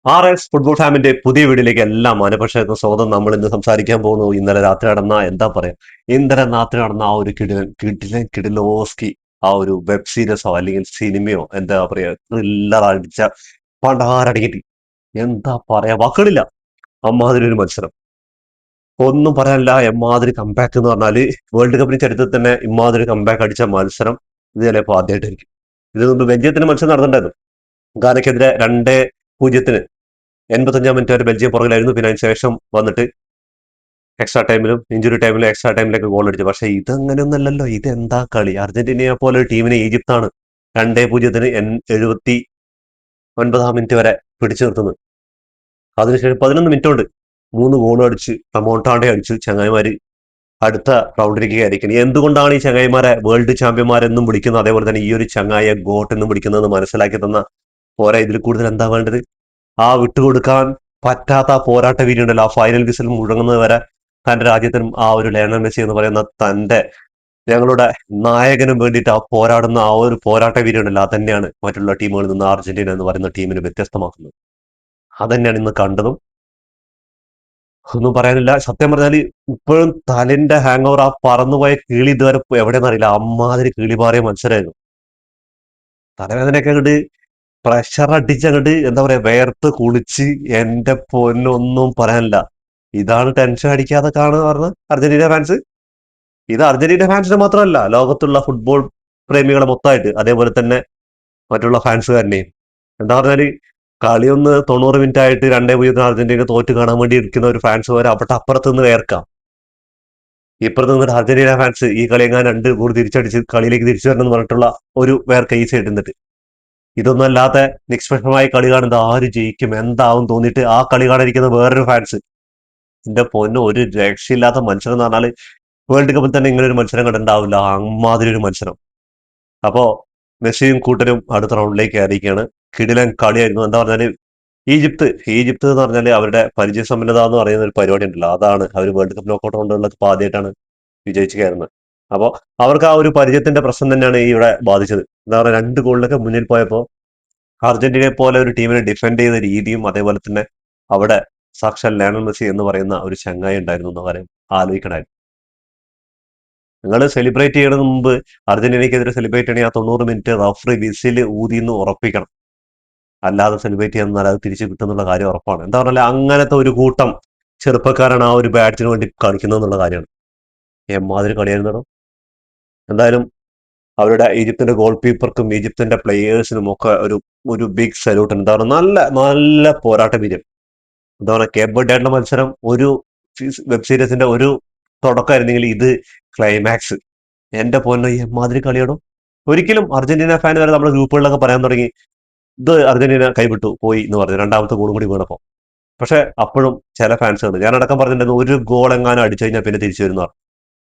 RS football ഫാമിന്റെ പുതിയ വീഡിയോയിലേക്ക് എല്ലാ മാനപക്ഷർക്കും സ്വാഗതം. നമ്മൾ ഇന്ന് സംസാരിക്കാൻ പോകുന്നു ഇന്നലെ രാത്രി നടന്ന എന്താ പറയാ ഇന്നലെ രാത്രി നടന്ന ആ ഒരു കിടിലോസ്കി ആ ഒരു വെബ് സീരീസോ അല്ലെങ്കിൽ സിനിമയോ എന്താ പറയാ ത്രില്ലർ അടിച്ച പണ്ടാരടിക്കട്ടി എന്താ പറയാ വാക്കുകളില്ല. അമ്മാതിരി ഒരു മത്സരം ഒന്നും പറയാനില്ല. എമ്മാതിരി കംബാക്ക് എന്ന് പറഞ്ഞാല് വേൾഡ് കപ്പിന് ചരിത്രത്തിൽ തന്നെ ഇമ്മാതിരി കംബാക്ക് അടിച്ച മത്സരം ഇത് ചിലപ്പോ ആദ്യമായിട്ടായിരിക്കും. ഇത് മുമ്പ് ബെൽജിയത്തിന് മത്സരം നടന്നിട്ടുണ്ടായിരുന്നു. ഗാനയ്ക്കെതിരെ 2-0 85 മിനിറ്റ് വരെ ബെൽജിയം പുറകിലായിരുന്നു. പിന്നെ അതിന് ശേഷം വന്നിട്ട് എക്സ്ട്രാ ടൈമിലും ഇഞ്ചുറി ടൈമിലും എക്സ്ട്രാ ടൈമിലേക്ക് ഗോൾ അടിച്ചു. പക്ഷെ ഇതങ്ങനെയൊന്നല്ലല്ലോ. ഇതെന്താ കളി? അർജന്റീനയെ പോലെ ഒരു ടീമിനെ ഈജിപ്താണ് 2-0 79 മിനിറ്റ് വരെ പിടിച്ചു നിർത്തുന്നത്. അതിനുശേഷം 11 മിനിറ്റ് കൊണ്ട് 3 ഗോളും അടിച്ച് റമോണ്ടാണ്ടെ അടിച്ചു. ചങ്ങായിമാര് അടുത്ത റൗണ്ടിലേക്ക് കയറിയിരിക്കുന്നത്. എന്തുകൊണ്ടാണ് ഈ ചങ്ങായിമാരെ വേൾഡ് ചാമ്പ്യന്മാരെന്നും വിളിക്കുന്നത്, അതേപോലെ തന്നെ ഈ ഒരു ചങ്ങായിയെ ഗോട്ട് എന്നും വിളിക്കുന്നതെന്ന് മനസ്സിലാക്കി തന്ന പോരാ. ഇതിൽ കൂടുതൽ എന്താ വേണ്ടത്? ആ വിട്ടുകൊടുക്കാൻ പറ്റാത്ത ആ പോരാട്ട വീര്യം ഉണ്ടല്ലോ, ആ ഫൈനൽ വിസിൽ മുഴങ്ങുന്നത് വരെ തന്റെ രാജ്യത്തിനും ആ ഒരു ലയണൽ മെസ്സി എന്ന് പറയുന്ന തന്റെ ഞങ്ങളുടെ നായകനും വേണ്ടിയിട്ട് ആ പോരാടുന്ന ആ ഒരു പോരാട്ട വീര്യം ഉണ്ടല്ലോ, അത് തന്നെയാണ് മറ്റുള്ള ടീമുകളിൽ നിന്ന് അർജന്റീന എന്ന് പറയുന്ന ടീമിനെ വ്യത്യസ്തമാക്കുന്നത്. അതന്നെയാണ് ഇന്ന് കണ്ടതും. ഒന്നും പറയാനില്ല. സത്യം പറഞ്ഞാല് ഇപ്പോഴും തലന്റെ ഹാങ് ഓവർ, ആ പറന്നുപോയ കിളി ഇതുവരെ എവിടെയെന്ന് അറിയില്ല. അമ്മാതിരി കിളി പാറിയ മത്സരമായിരുന്നു. തലവേദനയൊക്കെ അങ്ങോട്ട് പ്രഷർ അടിച്ചങ്ങോട്ട് എന്താ പറയാ വേർത്ത് കുളിച്ച് എന്റെ പൊന്നൊന്നും പറയാനില്ല. ഇതാണ് ടെൻഷൻ അടിക്കാതെ കാണുക പറഞ്ഞ അർജന്റീന ഫാൻസ്. ഇത് അർജന്റീന ഫാൻസിന് മാത്രമല്ല, ലോകത്തുള്ള ഫുട്ബോൾ പ്രേമികളെ മൊത്തമായിട്ട്, അതേപോലെ തന്നെ മറ്റുള്ള ഫാൻസുകാരനെയും. എന്താ പറഞ്ഞാല് കളിയൊന്ന് 90 മിനിറ്റ് ആയിട്ട് 2-0 അർജന്റീന തോറ്റ് കാണാൻ വേണ്ടി ഇരിക്കുന്ന ഒരു ഫാൻസ് വരെ അവിടെ അപ്പുറത്ത് നിന്ന് വേർക്കാം. ഇപ്പുറത്ത് നിന്നിട്ട് അർജന്റീന ഫാൻസ് ഈ കളി എങ്ങാൻ 2 ഗോൾ തിരിച്ചടിച്ച് കളിയിലേക്ക് തിരിച്ചു വരണം എന്ന് പറഞ്ഞിട്ടുള്ള ഒരു വേർക്ക ഈ സൈഡ് നിന്നിട്ട്. ഇതൊന്നും അല്ലാത്ത നിഷ്പക്ഷമായ കളി കാണുന്നത് ആര് ജയിക്കും എന്താവും തോന്നിയിട്ട് ആ കളി കാണാനിരിക്കുന്ന വേറൊരു ഫാൻസ്. എന്റെ പൊന്നു, ഒരു രക്ഷയില്ലാത്ത മത്സരം എന്ന് പറഞ്ഞാല് വേൾഡ് കപ്പിൽ തന്നെ ഇങ്ങനെ ഒരു മത്സരം കണ്ടിട്ടുണ്ടാവില്ല. അമ്മാതിരി ഒരു മത്സരം. അപ്പോ മെസ്സിയും കൂട്ടരും അടുത്ത റൗണ്ടിലേക്ക് കയറിയിരിക്കുകയാണ്. കിടിലൻ കളിയായിരുന്നു. എന്താ പറഞ്ഞാല് ഈജിപ്ത് ഈജിപ്ത് എന്ന് പറഞ്ഞാല് അവരുടെ പരിചയസമ്പന്നത എന്ന് പറയുന്ന ഒരു പരിപാടി ഉണ്ടല്ലോ, അതാണ് അവർ വേൾഡ് കപ്പ് നോക്കൗട്ട് റൗണ്ടുകളിലൊക്കെ ആദ്യമായിട്ടാണ് വിജയിച്ച് കയറുന്നത്. അപ്പോ അവർക്ക് ആ ഒരു പരിചയത്തിന്റെ പ്രശ്നം തന്നെയാണ് ഈ ഇവിടെ ബാധിച്ചത്. എന്താ പറയുക, 2 ഗോളിലൊക്കെ മുന്നിൽ പോയപ്പോ അർജന്റീനയെ പോലെ ഒരു ടീമിനെ ഡിഫെൻഡ് ചെയ്ത രീതിയും, അതേപോലെ തന്നെ അവിടെ സാക്ഷാൽ ലയണൽ മെസ്സി എന്ന് പറയുന്ന ഒരു ചങ്ങായി ഉണ്ടായിരുന്നു എന്ന കാര്യം ആലോചിക്കണമായിരുന്നു. നിങ്ങൾ സെലിബ്രേറ്റ് ചെയ്യുന്നതിന് മുമ്പ് അർജന്റീനയ്ക്കെതിരെ സെലിബ്രേറ്റ് ചെയ്യണമെങ്കിൽ ആ 90 മിനിറ്റ് റഫറി വിസിൽ ഊതിന്ന് ഉറപ്പിക്കണം. അല്ലാതെ സെലിബ്രേറ്റ് ചെയ്യാൻ അത് തിരിച്ചു കിട്ടുന്നുള്ള കാര്യം ഉറപ്പാണ്. എന്താ പറഞ്ഞാൽ അങ്ങനത്തെ ഒരു കൂട്ടം ചെറുപ്പക്കാരാണ് ആ ഒരു ബാറ്റിന് വേണ്ടി കളിക്കുന്നത് എന്നുള്ള കാര്യമാണ്. എമ്മാതിരി കളിയായിരുന്നോ. എന്തായാലും അവരുടെ ഈജിപ്തിന്റെ ഗോൾ കീപ്പർക്കും ഈജിപ്തിന്റെ പ്ലേയേഴ്സിനും ഒക്കെ ഒരു ഒരു ബിഗ് സല്യൂട്ട്. എന്താ പറയുക, നല്ല നല്ല പോരാട്ട വീര്യം. എന്താ പറയുക, കേപ്പ് വെർഡേയുടെ മത്സരം ഒരു വെബ് സീരീസിന്റെ ഒരു തുടക്കമായിരുന്നെങ്കിൽ ഇത് ക്ലൈമാക്സ്. എന്റെ പൊന്നോ, ഈ മാതിരി കളിയോടും ഒരിക്കലും അർജന്റീന ഫാൻ വരെ നമ്മുടെ ഗ്രൂപ്പുകളിലൊക്കെ പറയാൻ തുടങ്ങി ഇത് അർജന്റീന കൈവിട്ടു പോയി എന്ന് പറഞ്ഞു രണ്ടാമത്തെ ഗോളും കൂടി വീണപ്പോ. പക്ഷെ അപ്പോഴും ചില ഫാൻസുകൾ, ഞാനടക്കം പറഞ്ഞിട്ടുണ്ടായിരുന്നു, ഒരു ഗോൾ എങ്ങാനും അടിച്ചു കഴിഞ്ഞാൽ പിന്നെ തിരിച്ചു വരുന്ന.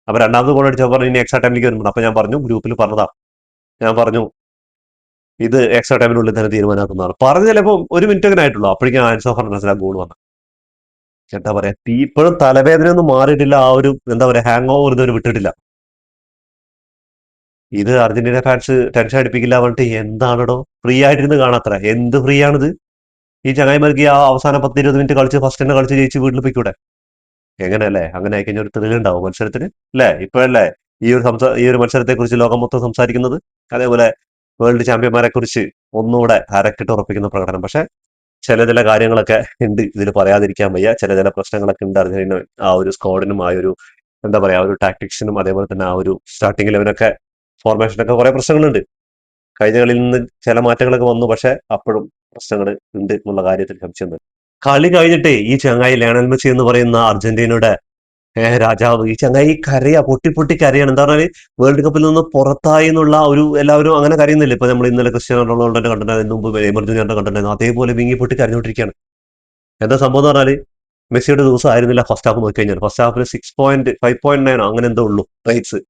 അപ്പൊ രണ്ടാമത്തെ ഗോൾ അടിച്ചപ്പോൾ പറഞ്ഞു ഇനി എക്സ്ട്രാ ടൈമിലേക്ക് വരുമ്പോൾ. അപ്പൊ ഞാൻ പറഞ്ഞു, ഗ്രൂപ്പിൽ പറഞ്ഞതാ, ഞാൻ പറഞ്ഞു ഇത് എക്സ്ട്രാ ടൈമിനുള്ളിൽ തന്നെ തീരുമാനമാക്കുന്നതാണ് പറഞ്ഞു. ചിലപ്പോൾ 1 മിനിറ്റ് അങ്ങനെ ആയിട്ടുള്ളൂ, അപ്പോഴേക്കും ആൻസോ ഫെർണാണ്ടസ് ആ ഗോൾ വന്നു. എന്താ പറയാ, ഇപ്പോഴും തലവേദന ഒന്നും മാറിയിട്ടില്ല. ആ ഒരു എന്താ പറയാ ഹാങ് ഓവർ ഇതുവരെ വിട്ടിട്ടില്ല. ഇത് അർജന്റീന ഫാൻസ് ടെൻഷൻ അടിപ്പിക്കില്ല പറഞ്ഞിട്ട് എന്താണോ ഫ്രീ ആയിട്ടിരുന്ന് കാണാത്ര. എന്ത് ഫ്രീ ആണിത്? ഈ ചങ്ങായിമാർക്ക് ആ അവസാന 10-20 മിനിറ്റ് കളിച്ച് ഫസ്റ്റ് തന്നെ കളിച്ച് ജയിച്ച് വീട്ടിൽ പോയിക്കൂടെ? എങ്ങനെയല്ലേ? അങ്ങനെ ആയിക്കഴിഞ്ഞാൽ ഒരു ത്രില്ല് ഉണ്ടാവും മത്സരത്തിന്, അല്ലേ? ഇപ്പോഴല്ലേ ഈ ഒരു മത്സരത്തെ കുറിച്ച് ലോകം മൊത്തം സംസാരിക്കുന്നത്. അതേപോലെ വേൾഡ് ചാമ്പ്യന്മാരെ കുറിച്ച് ഒന്നുകൂടെ അരക്കിട്ട് ഉറപ്പിക്കുന്ന പ്രകടനം. പക്ഷെ ചില കാര്യങ്ങളൊക്കെ ഉണ്ട് ഇതിൽ പറയാതിരിക്കാൻ വയ്യ. ചില പ്രശ്നങ്ങളൊക്കെ ഉണ്ട് അർജന്റീന ആ ഒരു സ്ക്വാഡിനും ആ ഒരു എന്താ പറയാ ആ ഒരു ടാക്ടിക്സിനും, അതേപോലെ തന്നെ ആ ഒരു സ്റ്റാർട്ടിംഗ് ലെവനൊക്കെ ഫോർമേഷനൊക്കെ കുറെ പ്രശ്നങ്ങളുണ്ട്. കഴിഞ്ഞ കളിയിൽ നിന്ന് ചില മാറ്റങ്ങളൊക്കെ വന്നു, പക്ഷെ അപ്പോഴും പ്രശ്നങ്ങൾ ഉണ്ട് എന്നുള്ള കാര്യത്തിൽ സംശയം. കളി കഴിഞ്ഞിട്ടേ ഈ ചങ്ങായി ലയണൽ മെസ്സി എന്ന് പറയുന്ന അർജന്റീനയുടെ രാജാവ്, ഈ ചങ്ങായി കരയാ, പൊട്ടി പൊട്ടി കരയാണ്. എന്താ പറഞ്ഞാല് വേൾഡ് കപ്പിൽ നിന്ന് പുറത്തായി എന്നുള്ള ഒരു എല്ലാവരും അങ്ങനെ കരയുന്നില്ല. ഇപ്പൊ നമ്മൾ ഇന്നലെ ക്രിസ്ത്യാനോ റൊണാൾഡോന്റെ കണ്ടിട്ടുണ്ടായിരുന്നു, മുമ്പ് എമർജൻസിയുടെ കണ്ടിട്ടുണ്ടായിരുന്നു, അതേപോലെ വിങ്ങി പൊട്ടി കരഞ്ഞുകൊണ്ടിരിക്കുകയാണ്. എന്താ സംഭവം എന്ന് പറഞ്ഞാല് മെസ്സിയുടെ ദിവസം ആയിരുന്നില്ല ഫസ്റ്റ് ഹാഫ് നോക്കി കഴിഞ്ഞാൽ. ഫസ്റ്റ് ഹാഫിൽ 5.9 അങ്ങനെ എന്തോ ഉള്ളൂ റേറ്റ്സ്.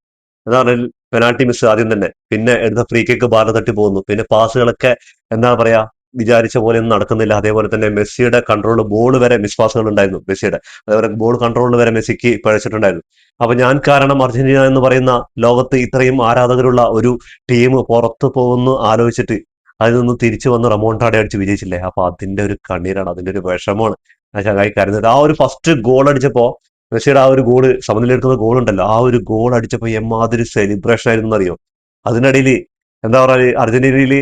എന്താ പറഞ്ഞാൽ പെനാൾട്ടി മിസ് ആദ്യം തന്നെ, പിന്നെ എടുത്ത ഫ്രീ കിക്ക് ബാല തട്ടി പോകുന്നു, പിന്നെ പാസുകളൊക്കെ എന്താ പറയാ വിചാരിച്ച പോലെ ഒന്നും നടക്കുന്നില്ല. അതേപോലെ തന്നെ മെസ്സിയുടെ കൺട്രോൾ ബോൾ വരെ മിസ് പാസുകൾ ഉണ്ടായിരുന്നു മെസ്സിയുടെ. അതേപോലെ ബോൾ കൺട്രോളിൽ വരെ മെസ്സിക്ക് പഴച്ചിട്ടുണ്ടായിരുന്നു. അപ്പൊ ഞാൻ കാരണം അർജന്റീന എന്ന് പറയുന്ന ലോകത്ത് ഇത്രയും ആരാധകരുള്ള ഒരു ടീം പുറത്തു പോകുന്നു ആലോചിച്ചിട്ട് അതിൽ നിന്ന് തിരിച്ചു വന്ന് റമോണ്ടാടെ അടിച്ച് വിജയിച്ചില്ലേ. അപ്പൊ അതിന്റെ ഒരു കണ്ണീരാണ്, അതിന്റെ ഒരു വിഷമമാണ് ആ ചങ്ങായി കരുതുന്നത്. ആ ഒരു ഫസ്റ്റ് ഗോൾ അടിച്ചപ്പോ, മെസ്സിയുടെ ആ ഒരു ഗോള്, സമനിലെടുക്കുന്ന ഗോൾ ഉണ്ടല്ലോ, ആ ഒരു ഗോൾ അടിച്ചപ്പോ എമ്മാതിരി സെലിബ്രേഷൻ ആയിരുന്നു അറിയോ. അതിനിടയിൽ എന്താ പറയുക, അർജന്റീനയിൽ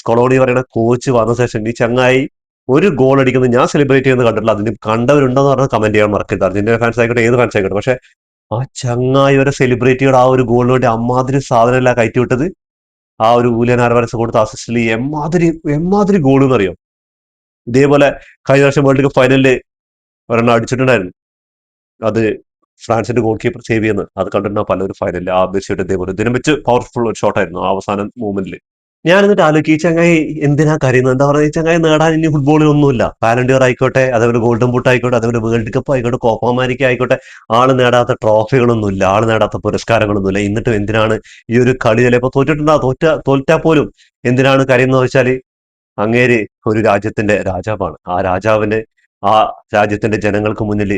സ്കൊളോണി പറയുന്ന കോച്ച് വന്ന ശേഷം ഈ ചങ്ങായി ഒരു ഗോൾ അടിക്കുന്നത് ഞാൻ സെലിബ്രേറ്റ് ചെയ്യുന്നത് കണ്ടിട്ടില്ല. അതിന് കണ്ടവരുണ്ടെന്ന് പറഞ്ഞാൽ കമന്റ് ചെയ്യാൻ മറക്കരുത്. അർജന്റീന ഫാൻസ് ആയിക്കോട്ടെ, ഏത് ഫാൻസ് ആയിക്കോട്ടെ. പക്ഷെ ആ ചങ്ങായി വരെ സെലിബ്രേറ്റ് ചെയ്ത ആ ഒരു ഗോളിന് വേണ്ടി അമ്മാതിരി സാധനമല്ല കയറ്റി വിട്ടത്. ആ ഒരു ഊലിയൻ ആൽവാരസ് കൊടുത്ത അസിസ്റ്റിൽ എമ്മാതിരി എമ്മാതിരി ഗോൾ എന്നറിയോ. ഇതേപോലെ കഴിഞ്ഞ വർഷം വേൾഡ് കപ്പ് ഫൈനലിൽ ഒരെണ്ണം അടിച്ചിട്ടുണ്ടായിരുന്നു. അത് ഫ്രാൻസിന്റെ ഗോൾ കീപ്പർ സേവ് ചെയ്യുന്നത്, അത് കണ്ടിട്ടുണ്ടോ പലരും ഫൈനലിൽ. ആ മെസ്സിയുടെ ഇതേപോലെ ഇതിനും വെച്ച് പവർഫുൾ ഒരു ഷോട്ടായിരുന്നു ആ അവസാന മൂമെന്റിൽ. ഞാൻ എന്നിട്ട് ആലോചിക്കും, ഈ ചങ്ങായി എന്തിനാ കരയുന്നത്. എന്താ പറയുക, ഈ ചങ്ങായി നേടാൻ ഇനി ഫുട്ബോളിൽ ഒന്നുമില്ല. ബാലൻഡിയർ ആയിക്കോട്ടെ, അതേപോലെ ഗോൾഡൻ ബൂട്ട് ആയിക്കോട്ടെ, അതേപോലെ വേൾഡ് കപ്പ് ആയിക്കോട്ടെ, കോപ്പ അമേരിക്ക ആയിക്കോട്ടെ, ആള് നേടാത്ത ട്രോഫികളൊന്നുമില്ല, ആള് നേടാത്ത പുരസ്കാരങ്ങളൊന്നുമില്ല. എന്നിട്ടും എന്തിനാണ് ഈ ഒരു കളി ചിലപ്പോ തോറ്റാ പോലും എന്തിനാണ് കരയുന്നത് വെച്ചാല്, അങ്ങേര് ഒരു രാജ്യത്തിന്റെ രാജാവാണ്. ആ രാജാവിന് ആ രാജ്യത്തിന്റെ ജനങ്ങൾക്ക് മുന്നിൽ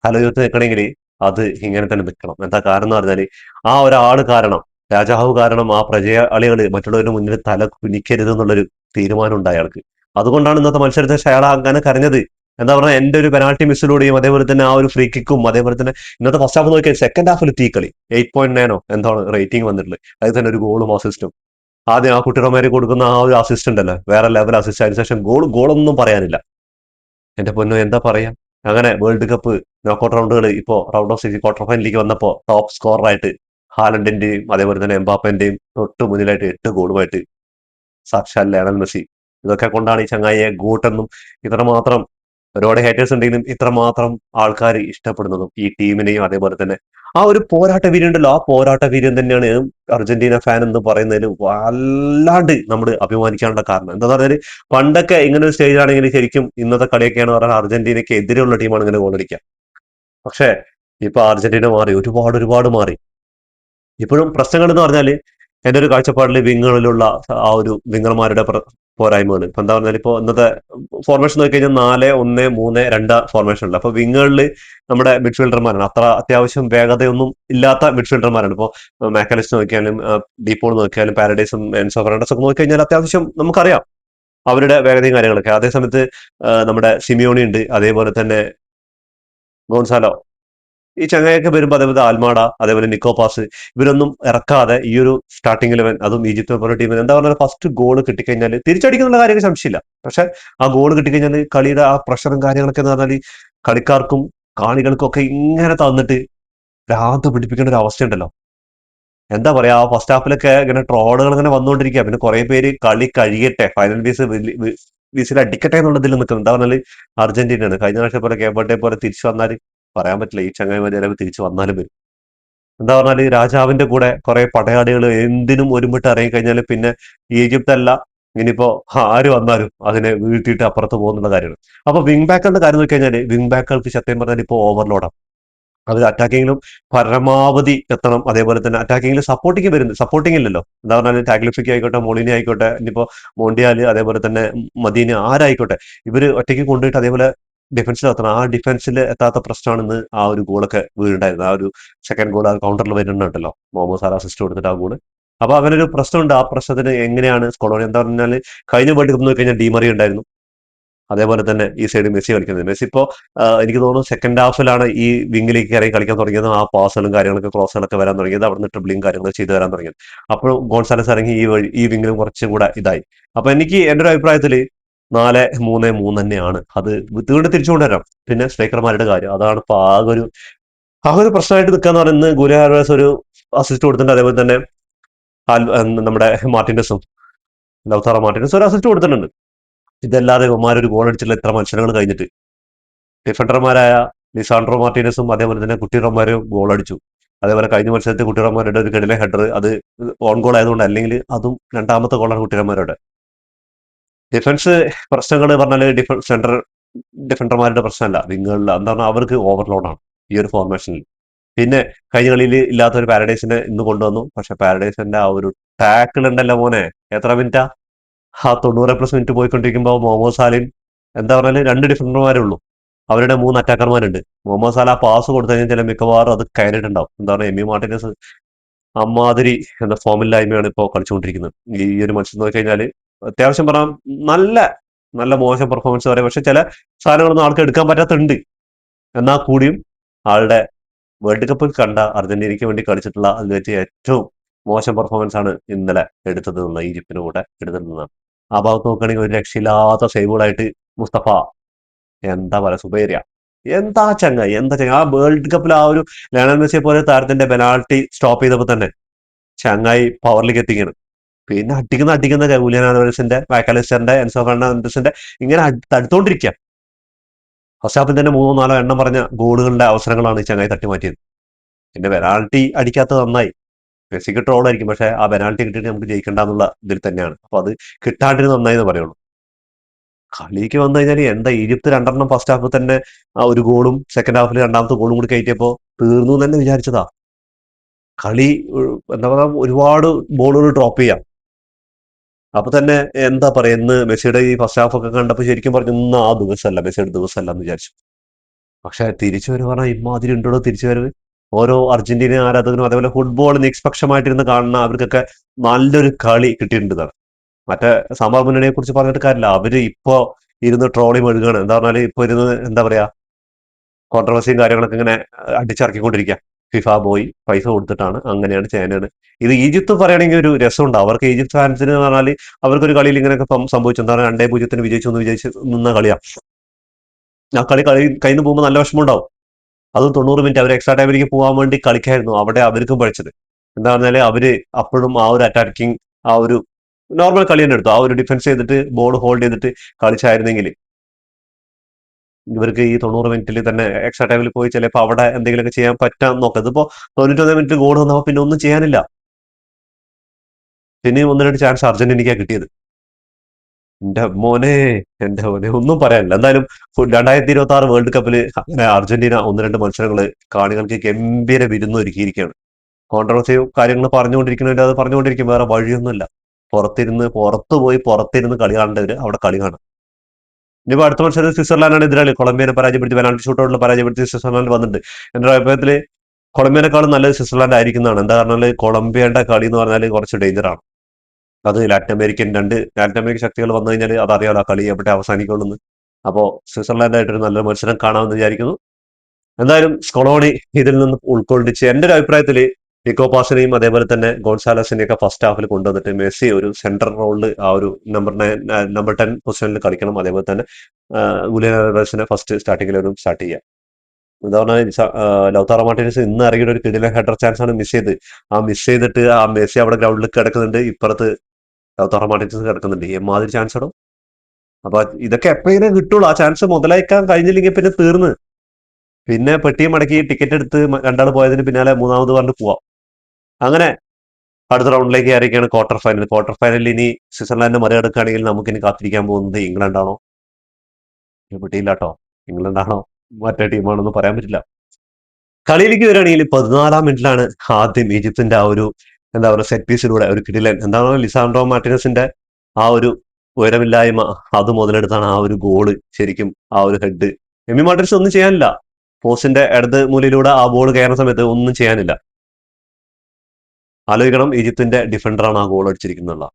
തലയുയർത്തി നിൽക്കണമെങ്കിൽ അത് ഇങ്ങനെ തന്നെ നിൽക്കണം. എന്താ കാരണം എന്ന് പറഞ്ഞാല്, ആ ഒരാള് കാരണം, രാജാവ് കാരണം ആ പ്രജയാളികള് മറ്റുള്ളവരുടെ മുന്നിൽ തല കുനിക്കരുത് എന്നുള്ളൊരു തീരുമാനം ഉണ്ട് അയാൾക്ക്. അതുകൊണ്ടാണ് ഇന്നത്തെ മത്സരത്തിൽ അയാൾ അങ്ങനെ കരഞ്ഞത്. എന്താ പറഞ്ഞാൽ, എന്റെ ഒരു പെനാൾട്ടി മിസ്സിലൂടെയും അതേപോലെ തന്നെ ആ ഒരു ഫ്രീ കിക്കും, അതേപോലെ തന്നെ ഇന്നത്തെ ഫസ്റ്റ് ഹാഫ് നോക്കിയാൽ സെക്കൻഡ് ഹാഫിൽ തീക്കളി. 8.9 എന്താണ് റേറ്റിംഗ് വന്നിട്ടുള്ളത്. അതിൽ തന്നെ ഒരു ഗോളും അസിസ്റ്റും. ആദ്യം ആ കുട്ടിറമാര് കൊടുക്കുന്ന ആ ഒരു അസിസ്റ്റ് ഉണ്ടല്ലോ, വേറെ ലെവൽ അസിസ്റ്റ്. അതിനുശേഷം ഗോളൊന്നും പറയാനില്ല. എന്റെ പൊന്നോ, എന്താ പറയാ. അങ്ങനെ വേൾഡ് കപ്പ് നോക്കൌട്ട് റൗണ്ടുകൾ ഇപ്പോ റൗണ്ട് ഓഫ് 16 ക്വാർട്ടർ ഫൈനലിലേക്ക് വന്നപ്പോ ടോപ്പ് സ്കോററായിട്ട് ഹാലൻഡിന്റെയും അതേപോലെ തന്നെ എംബാപ്പന്റെയും തൊട്ട് മുന്നിലായിട്ട് 8 ഗോളുമായിട്ട് സാക്ഷാൽ ലയണൽ മെസ്സി. ഇതൊക്കെ കൊണ്ടാണ് ഈ ചങ്ങായിയെ ഗൂട്ടെന്നും ഇത്രമാത്രം ഒരുപാട് ഹേറ്റേഴ്സ് ഉണ്ടെങ്കിലും ഇത്രമാത്രം ആൾക്കാർ ഇഷ്ടപ്പെടുന്നതും ഈ ടീമിനെയും. അതേപോലെ തന്നെ ആ ഒരു പോരാട്ട വീര്യം ഉണ്ടല്ലോ, ആ പോരാട്ട വീര്യം തന്നെയാണ് അർജന്റീന ഫാൻ എന്ന് പറയുന്നതിൽ വല്ലാണ്ട് നമ്മൾ അഭിമാനിക്കാനുള്ള കാരണം. എന്താ പറഞ്ഞാല്, പണ്ടൊക്കെ ഇങ്ങനെ ഒരു സ്റ്റേജ് ആണെങ്കിൽ ശരിക്കും ഇന്നത്തെ കളിയൊക്കെയാണ് പറഞ്ഞാൽ അർജന്റീനയ്ക്ക് എതിരെയുള്ള ടീമാണ് ഇങ്ങനെ ഗോളടിക്കുക. പക്ഷെ ഇപ്പൊ അർജന്റീന മാറി, ഒരുപാട് മാറി. ഇപ്പോഴും പ്രശ്നങ്ങൾ എന്ന് പറഞ്ഞാല്, എന്റെ ഒരു കാഴ്ചപ്പാടിൽ വിങ്ങുകളിലുള്ള ആ ഒരു വിങ്ങർമാരുടെ പോരായ്മകൾ. ഇപ്പൊ എന്താ പറഞ്ഞാൽ, ഇപ്പൊ ഇന്നത്തെ ഫോർമേഷൻ നോക്കി കഴിഞ്ഞാൽ 4-1-3-2 ഫോർമേഷൻ ഉണ്ട്. അപ്പൊ വിങ്ങുകളിൽ നമ്മുടെ മിഡ്ഫീൽഡർമാരാണ്, അത്ര അത്യാവശ്യം വേഗതയൊന്നും ഇല്ലാത്ത മിഡ്ഫീൽഡർമാരാണ്. ഇപ്പൊ മാക്കലിസ്റ്റ് നോക്കിയാലും ഡീപോൾ നോക്കിയാലും പാരഡൈസും എൻസോ ഫെർണാണ്ടസ് ഒക്കെ നോക്കി കഴിഞ്ഞാൽ അത്യാവശ്യം നമുക്കറിയാം അവരുടെ വേഗതയും കാര്യങ്ങളൊക്കെ. അതേസമയത്ത് നമ്മുടെ സിമിയോണി ഉണ്ട്, അതേപോലെ തന്നെ ഗോൺസാലോ. ഈ ചങ്ങായൊക്കെ വരുമ്പോൾ അതേപോലെ ആൽമാഡ, അതേപോലെ നിക്കോപാസ്, ഇവരൊന്നും ഇറക്കാതെ ഈ ഒരു സ്റ്റാർട്ടിംഗ് 11, അതും ഈജിപ്ത് പോലെ ടീമിന് എന്താ പറഞ്ഞാൽ ഫസ്റ്റ് ഗോൾ കിട്ടിക്കഴിഞ്ഞാൽ തിരിച്ചടിക്കുന്നുള്ള കാര്യങ്ങൾ സംശയമില്ല. പക്ഷെ ആ ഗോൾ കിട്ടിക്കഴിഞ്ഞാൽ കളിയുടെ ആ പ്രഷറും കാര്യങ്ങളൊക്കെ എന്ന് പറഞ്ഞാൽ കളിക്കാർക്കും കാണികൾക്കും ഒക്കെ ഇങ്ങനെ തന്നിട്ട് ഭ്രാന്ത് പിടിപ്പിക്കേണ്ട ഒരു അവസ്ഥയുണ്ടല്ലോ. എന്താ പറയാ, ആ ഫസ്റ്റ് ഹാഫിലൊക്കെ ഇങ്ങനെ ട്രോളുകൾ ഇങ്ങനെ വന്നുകൊണ്ടിരിക്കുക. പിന്നെ കുറെ പേര് കളി കഴിയട്ടെ, ഫൈനൽ വീസിൽ അടിക്കട്ടെ എന്നുള്ളതിൽ നിൽക്കുന്നത്. എന്താ പറഞ്ഞാൽ അർജന്റീനയാണ് കഴിഞ്ഞ പ്രാവശ്യം പോലെ കേബർഡെ പോലെ തിരിച്ചു വന്നാൽ പറയാൻ പറ്റില്ല. ഈ ചങ്ങായിമാർ ചിലപ്പോൾ തിരിച്ചു വന്നാലും വരും. എന്താ പറഞ്ഞാല്, രാജാവിന്റെ കൂടെ കുറെ പടയാളികൾ എന്തിനും ഒരുമിട്ട് ഇറങ്ങി കഴിഞ്ഞാൽ പിന്നെ ഈജിപ്ത് അല്ല, ഇനിയിപ്പോ ആര് വന്നാലും അതിനെ വീഴ്ത്തിയിട്ട് അപ്പുറത്ത് പോകുന്നുള്ള കാര്യമാണ്. അപ്പൊ വിങ് ബാക്കുകളുടെ കാര്യം നോക്കി കഴിഞ്ഞാൽ വിങ് ബാക്കുകൾക്ക് സത്യം പറഞ്ഞാൽ ഇപ്പൊ ഓവർലോഡാണ്. അവർ അറ്റാക്കിങ്ങിലും പരമാവധി എത്തണം. അതേപോലെ തന്നെ അറ്റാക്കിങ്ങിൽ സപ്പോർട്ടിങ് ഇല്ലല്ലോ. എന്താ പറഞ്ഞാൽ ടാഗ്ലിഫിക്ക് ആയിക്കോട്ടെ, മോളിനി ആയിക്കോട്ടെ, ഇനിയിപ്പോ മോണ്ടിയാല്, അതേപോലെ തന്നെ മദീന, ആരായിക്കോട്ടെ, ഇവര് ഒറ്റയ്ക്ക് കൊണ്ടുപോയിട്ട് അതേപോലെ ഡിഫൻസിൽ എത്തണം. ആ ഡിഫൻസിൽ എത്താത്ത പ്രശ്നമാണെന്ന് ആ ഒരു ഗോളൊക്കെ വീഴുണ്ടായിരുന്നു. ആ ഒരു സെക്കൻഡ് ഗോൾ ആ കൗണ്ടറിൽ വരുന്നുണ്ടല്ലോ, മുഹമ്മദ് സാല അസിസ്റ്റ് കൊടുത്തിട്ട് ആ ഗോള്. അപ്പൊ അങ്ങനെ ഒരു പ്രശ്നമുണ്ട്. ആ പ്രശ്നത്തിന് എങ്ങനെയാണ് സ്കൊളോണി, എന്താ പറഞ്ഞാൽ കഴിഞ്ഞ വേൾഡ് കപ്പ് നോക്കി കഴിഞ്ഞാൽ ഡിമറി ഉണ്ടായിരുന്നു, അതേപോലെ തന്നെ ഈ സൈഡ് മെസ്സി കളിക്കുന്നത്. മെസ്സി ഇപ്പോ എനിക്ക് തോന്നുന്നു സെക്കൻഡ് ഹാഫിലാണ് ഈ വിങ്ങിലേക്ക് ഇറങ്ങി കളിക്കാൻ തുടങ്ങിയത്. ആ പാസുകളും കാര്യങ്ങളൊക്കെ ക്രോസുകളൊക്കെ വരാൻ തുടങ്ങിയത്, അവിടുന്ന് ട്രിബിളിങ് കാര്യങ്ങൾ ചെയ്തു വരാൻ തുടങ്ങിയത്. അപ്പോൾ ഗോൺസാലസ് ഇറങ്ങി ഈ വിങ്ങിലും കുറച്ചും കൂടെ ഇതായി. അപ്പൊ എനിക്ക് എന്റെ ഒരു അഭിപ്രായത്തിൽ 4-3-3 തന്നെയാണ് അത് വീണ്ടും തിരിച്ചു കൊണ്ടുവരാം. പിന്നെ സ്ട്രൈക്കർമാരുടെ കാര്യം, അതാണ് ഇപ്പൊ ആ ഒരു പ്രശ്നമായിട്ട് നിൽക്കാന്ന് പറയുന്നത്. ഗുലിയ ആൽവാരസ് ഒരു അസിസ്റ്റ് കൊടുത്തിട്ടുണ്ട്, അതേപോലെ തന്നെ നമ്മുടെ മാർട്ടിനസും, ലൗതാറോ മാർട്ടിനസ് ഒരു അസിസ്റ്റ് കൊടുത്തിട്ടുണ്ട്. ഇതല്ലാതെ ഇവന്മാരൊരു ഗോൾ അടിച്ചിട്ടുള്ള എത്ര മത്സരങ്ങൾ കഴിഞ്ഞിട്ട്. ഡിഫൻഡർമാരായ ലിസാൻഡ്രോ മാർട്ടീനസും അതേപോലെ തന്നെ കുട്ടിറന്മാരും ഗോൾ അടിച്ചു. അതേപോലെ കഴിഞ്ഞ മത്സരത്തിൽ കുട്ടിറന്മാരുടെ ഒരു കിടിലൻ ഹെഡർ, അത് ഓൺ ഗോൾ ആയതുകൊണ്ട്, അല്ലെങ്കിൽ അതും രണ്ടാമത്തെ ഗോളാണ് കുട്ടിറന്മാരുടെ. ഡിഫൻസ് പ്രശ്നങ്ങൾ പറഞ്ഞാൽ സെൻട്രൽ ഡിഫൻഡർമാരുടെ പ്രശ്നമല്ല, വിങ്ങുകളിൽ. എന്താ പറഞ്ഞാൽ അവർക്ക് ഓവർലോഡാണ് ഈ ഒരു ഫോർമേഷനിൽ. പിന്നെ കഴിഞ്ഞ കളിയിൽ ഇല്ലാത്ത ഒരു പാരഡൈസിനെ ഇന്ന് കൊണ്ടുവന്നു. പക്ഷെ പാരഡൈസിന്റെ ആ ഒരു ടാക്കിൾ ഉണ്ടല്ലോ മോനെ, എത്ര മിനിറ്റാ ആ 90+ മിനിറ്റ് പോയിക്കൊണ്ടിരിക്കുമ്പോൾ മുഹമ്മദ് സാലിം, എന്താ പറഞ്ഞാല് 2 ഡിഫൻഡർമാരേ ഉള്ളൂ, അവരുടെ 3 അറ്റാക്കർമാരുണ്ട്. മുഹമ്മദ് സാല പാസ് കൊടുത്തു കഴിഞ്ഞാൽ ചില മിക്കവാറും അത് കയറിയിട്ടുണ്ടാവും. എന്താ പറയുക, എമി മാർട്ടിനസ് അമ്മാതിരി എന്താ ഫോമില്ലായ്മയാണ് ഇപ്പോൾ കളിച്ചുകൊണ്ടിരിക്കുന്നത്. ഈ ഒരു മത്സരം നോക്കി കഴിഞ്ഞാൽ അത്യാവശ്യം പറഞ്ഞാൽ നല്ല നല്ല മോശം പെർഫോമൻസ് പറയാം. പക്ഷെ ചില സാധനങ്ങളൊന്നും ആൾക്ക് എടുക്കാൻ പറ്റാത്തുണ്ട്. എന്നാൽ കൂടിയും ആളുടെ വേൾഡ് കപ്പിൽ കണ്ട അർജന്റീനയ്ക്ക് വേണ്ടി കളിച്ചിട്ടുള്ള അതിൽ വെച്ച് ഏറ്റവും മോശം പെർഫോമൻസ് ആണ് ഇന്നലെ എടുത്തത് എന്നുള്ള ഈജിപ്തിന് കൂടെ എടുത്തിട്ടുള്ളതാണ്. ആ ഭാഗത്ത് നോക്കുകയാണെങ്കിൽ ഒരു രക്ഷയില്ലാത്ത സേവുകളായിട്ട് മുസ്തഫ, എന്താ പറയാ, സുബൈറിയ, എന്താ ചങ്ങ ആ വേൾഡ് കപ്പിൽ ആ ഒരു ലയണൽ മെസ്സിയെ പോലെ താരത്തിന്റെ പെനാൾട്ടി സ്റ്റോപ്പ് ചെയ്തപ്പോൾ തന്നെ ചങ്ങായി പവറിലേക്ക് എത്തിക്കണം. പിന്നെ അടിക്കുന്ന ജൂലിയൻ ആൽവാരസിന്റെ, മാക്കലിസ്റ്ററിന്റെ, എൻസോ ഫെർണാണ്ടസിന്റെ ഇങ്ങനെ തടുത്തോണ്ടിരിക്കുക. ഫസ്റ്റ് ഹാഫിൽ തന്നെ 3-4 എണ്ണം പറഞ്ഞ ഗോളുകളുടെ അവസരങ്ങളാണ് ഈ ചങ്ങായി തട്ടിമാറ്റിയത്. പിന്നെ പെനാൾട്ടി അടിക്കാത്തത് നന്നായി. മെസ്സിക്ക് ട്രോളായിരിക്കും, പക്ഷെ ആ പെനാൾട്ടി കിട്ടിയിട്ട് നമുക്ക് ജയിക്കണ്ട എന്നുള്ള ഇതിൽ തന്നെയാണ്. അപ്പൊ അത് കിട്ടാണ്ടിരുന്ന് നന്നായി എന്ന് പറയുള്ളൂ. കളിക്ക് വന്നു കഴിഞ്ഞാൽ എന്താ, ഈജിപ്ത് 2 ഫസ്റ്റ് ഹാഫിൽ തന്നെ ആ ഒരു ഗോളും സെക്കൻഡ് ഹാഫിൽ രണ്ടാമത്തെ ഗോളും കൂടി കയറ്റിയപ്പോ തീർന്നു എന്ന് തന്നെ വിചാരിച്ചതാ. കളി എന്താ പറയാ, ഒരുപാട് ബോളുകൾ ഡ്രോപ്പ് ചെയ്യാം. അപ്പൊ തന്നെ എന്താ പറയാ, ഇന്ന് മെസ്സിയുടെ ഈ ഫസ്റ്റ് ഹാഫ് ഒക്കെ കണ്ടപ്പോൾ ശരിക്കും പറഞ്ഞു ഇന്ന് ആ ദിവസമല്ല, മെസ്സിയുടെ ദിവസമല്ല എന്ന് വിചാരിച്ചു. പക്ഷെ തിരിച്ചു വരവ് പറഞ്ഞാൽ ഇമാതിരി ഉണ്ടോ തിരിച്ചു വരവ്. ഓരോ അർജന്റീന ആരാധകരും അതേപോലെ ഫുട്ബോൾ നിഷ്പക്ഷമായിട്ടിരുന്ന് കാണുന്ന അവർക്കൊക്കെ നല്ലൊരു കളി കിട്ടിയിട്ടുണ്ട്. മറ്റേ സാമ്പാർ മുന്നണിയെ കുറിച്ച് പറഞ്ഞിട്ട് കാര്യമില്ല. അവര് ഇപ്പോ ഇരുന്ന് ട്രോളി മെഴുകാണ്. എന്താ പറഞ്ഞാല് ഇപ്പൊ ഇരുന്ന് എന്താ പറയാ, കോൺട്രവേഴ്സിയും കാര്യങ്ങളൊക്കെ ഇങ്ങനെ അടിച്ചിറക്കിക്കൊണ്ടിരിക്കുക. ഫിഫ പോയി പൈസ കൊടുത്തിട്ടാണ്, അങ്ങനെയാണ്, ചൈനയാണ്. ഇത് ഈജിപ്ത് പറയുകയാണെങ്കിൽ ഒരു രസമുണ്ട്. അവർക്ക് ഈജിപ്ത് ഫാൻസിന് എന്ന് പറഞ്ഞാൽ അവർക്കൊരു കളിയിൽ ഇങ്ങനെയൊക്കെ സംഭവിച്ചു. എന്താ പറയുക, 2-0 വിജയിച്ചു എന്ന് വിജയിച്ച് നിന്ന കളിയാ. ആ കളി കയ്യിൽ നിന്ന് പോകുമ്പോൾ നല്ല വിഷമമുണ്ടാവും. അതും 90 മിനിറ്റ് അവർ എക്സ്ട്രാ ടൈമിലേക്ക് പോകാൻ വേണ്ടി കളിക്കായിരുന്നു. അവിടെ അവർക്കും പഠിച്ചത് എന്താ പറഞ്ഞാല്, അവര് അപ്പോഴും ആ ഒരു അറ്റാക്കിങ്, ആ ഒരു നോർമൽ കളി തന്നെ എടുത്തു. ആ ഒരു ഡിഫൻസ് ചെയ്തിട്ട് ബോൾ ഹോൾഡ് ചെയ്തിട്ട് കളിച്ചായിരുന്നെങ്കിൽ ഇവർക്ക് ഈ 90 മിനിറ്റിൽ തന്നെ എക്സ്ട്രാ ടൈമിൽ പോയി ചിലപ്പോൾ അവിടെ എന്തെങ്കിലുമൊക്കെ ചെയ്യാൻ പറ്റാൻ നോക്കാം. ഇതിപ്പോ 91 മിനിറ്റ് ഗോൾ വന്നപ്പോ പിന്നെ ഒന്നും ചെയ്യാനില്ല. പിന്നെയും 1-2 ചാൻസ് അർജന്റീനയ്ക്കാണ് കിട്ടിയത്. എന്റെ മോനെ, എന്റെ മോനെ, ഒന്നും പറയാനില്ല. എന്തായാലും 2026 വേൾഡ് കപ്പിൽ അങ്ങനെ അർജന്റീന 1-2 മത്സരങ്ങള് കാണികൾക്ക് ഗംഭീര വിരുന്ന് ഒരുക്കിയിരിക്കുകയാണ്. കോൺട്രവേഴ്സിയും കാര്യങ്ങൾ പറഞ്ഞുകൊണ്ടിരിക്കുന്നതിന്റെ അത് പറഞ്ഞുകൊണ്ടിരിക്കും, വേറെ വഴിയൊന്നുമില്ല. പുറത്തിരുന്ന് കളി കാണേണ്ടവര് അവിടെ കളി കാണും. ഇനിയിപ്പോ അടുത്ത മത്സരം സ്വിറ്റ്സർലാൻഡാണ് എതിരാളി. കൊളംബിയനെ പരാജയപ്പെടുത്തി പെനാൽറ്റി ഷൂട്ടൗട്ടിൽ പരാജയപ്പെടുത്തി സ്വിറ്റ്സർലാൻഡ് വന്നിട്ടുണ്ട്. എന്റെ അഭിപ്രായത്തില് കൊളംബിയനെക്കാളും നല്ലത് സ്വിറ്റ്സർലാൻഡ് എന്താ പറഞ്ഞാൽ കൊളംബിയയുടെ കളി എന്ന് പറഞ്ഞാൽ കുറച്ച് ഡേഞ്ചറാണ്. അത് ലാറ്റിൻ അമേരിക്കൻ ശക്തികൾ വന്നു കഴിഞ്ഞാൽ അതറിയാലോ ആ കളി എവിടെ അവസാനിക്കുള്ളൂ. അപ്പോ സ്വിറ്റ്സർലാൻഡായിട്ടൊരു നല്ല മത്സരം കാണാമെന്ന് വിചാരിക്കുന്നു. എന്തായാലും സ്കൊളോണി ഇതിൽ നിന്ന് ഉൾക്കൊള്ളിച്ച് എന്റെ ഒരു അഭിപ്രായത്തില് നിക്കോ പാസിനെയും അതേപോലെ തന്നെ ഗോൺസാലസിനെയും ഒക്കെ ഫസ്റ്റ് ഹാഫിൽ കൊണ്ടുവന്നിട്ട് മെസ്സി ഒരു സെൻട്രൽ റോളിൽ ആ ഒരു നമ്പർ 10 പൊസിഷനിൽ കളിക്കണം. അതേപോലെ തന്നെ ഗുലിയൻ ആൽവാരസിനെ ഫസ്റ്റ് സ്റ്റാർട്ടിങ്ങിൽ സ്റ്റാർട്ട് ചെയ്യാം. എന്താ പറഞ്ഞാൽ ലൗതാറോ മാർട്ടിനസ് ഇന്ന് ഇറങ്ങിയ ഒരു കിടിലൻ ഹെഡർ ചാൻസ് ആണ് മിസ് ചെയ്ത്. ആ മിസ് ചെയ്തിട്ട് ആ മെസ്സി അവിടെ ഗ്രൗണ്ടിൽ കിടക്കുന്നുണ്ട്, ഇപ്പുറത്ത് ലൗതാറോ മാർട്ടിനസ് കിടക്കുന്നുണ്ട്. എമാതിരി ചാൻസ് ആണോ. അപ്പൊ ഇതൊക്കെ എപ്പോഴേലും കിട്ടുള്ളൂ. ആ ചാൻസ് മുതലാക്കാൻ കഴിഞ്ഞില്ലെങ്കിൽ പിന്നെ തീർന്ന്. പിന്നെ പെട്ടിയും മടക്കി ടിക്കറ്റ് എടുത്ത് രണ്ടാൾ പോയതിന് പിന്നാലെ മൂന്നാമത് പറഞ്ഞ് പോവാം. അങ്ങനെ അടുത്ത റൗണ്ടിലേക്ക് ആയിരിക്കാണ് ക്വാർട്ടർ ഫൈനലിൽ ഇനി സ്വിറ്റ്സർലാൻഡിനെ മറികടക്കുകയാണെങ്കിൽ നമുക്കിനി കാത്തിരിക്കാൻ പോകുന്നത് ഇംഗ്ലണ്ടാണോ, പെട്ടിയില്ലാട്ടോ, ഇംഗ്ലണ്ടാണോ മറ്റേ ടീമാണോന്ന് പറയാൻ പറ്റില്ല. കളിയിലേക്ക് വരികയാണെങ്കിൽ 14 മിനിറ്റിലാണ് ആദ്യം ഈജിപ്തിന്റെ ആ ഒരു എന്താ പറയുക സെറ്റ് പീസിലൂടെ ഒരു കിടിലൻ എന്താ പറയുക ലിസാൻഡ്രോ മാർട്ടിനസിന്റെ ആ ഒരു ഉയരമില്ലായ്മ അത് മുതലെടുത്താണ് ആ ഒരു ഗോള്. ശരിക്കും ആ ഒരു ഹെഡ് എമി മാർട്ടിനസ് ഒന്നും ചെയ്യാനില്ല. പോസ്റ്റിന്റെ ഇടത് മൂലയിലൂടെ ആ ബോൾ കയറുന്ന സമയത്ത് ഒന്നും ചെയ്യാനില്ല. ആലോചിക്കണം, ഈജിപ്തിന്റെ ഡിഫൻഡറാണ് ആ ഗോൾ അടിച്ചിരിക്കുന്നത്.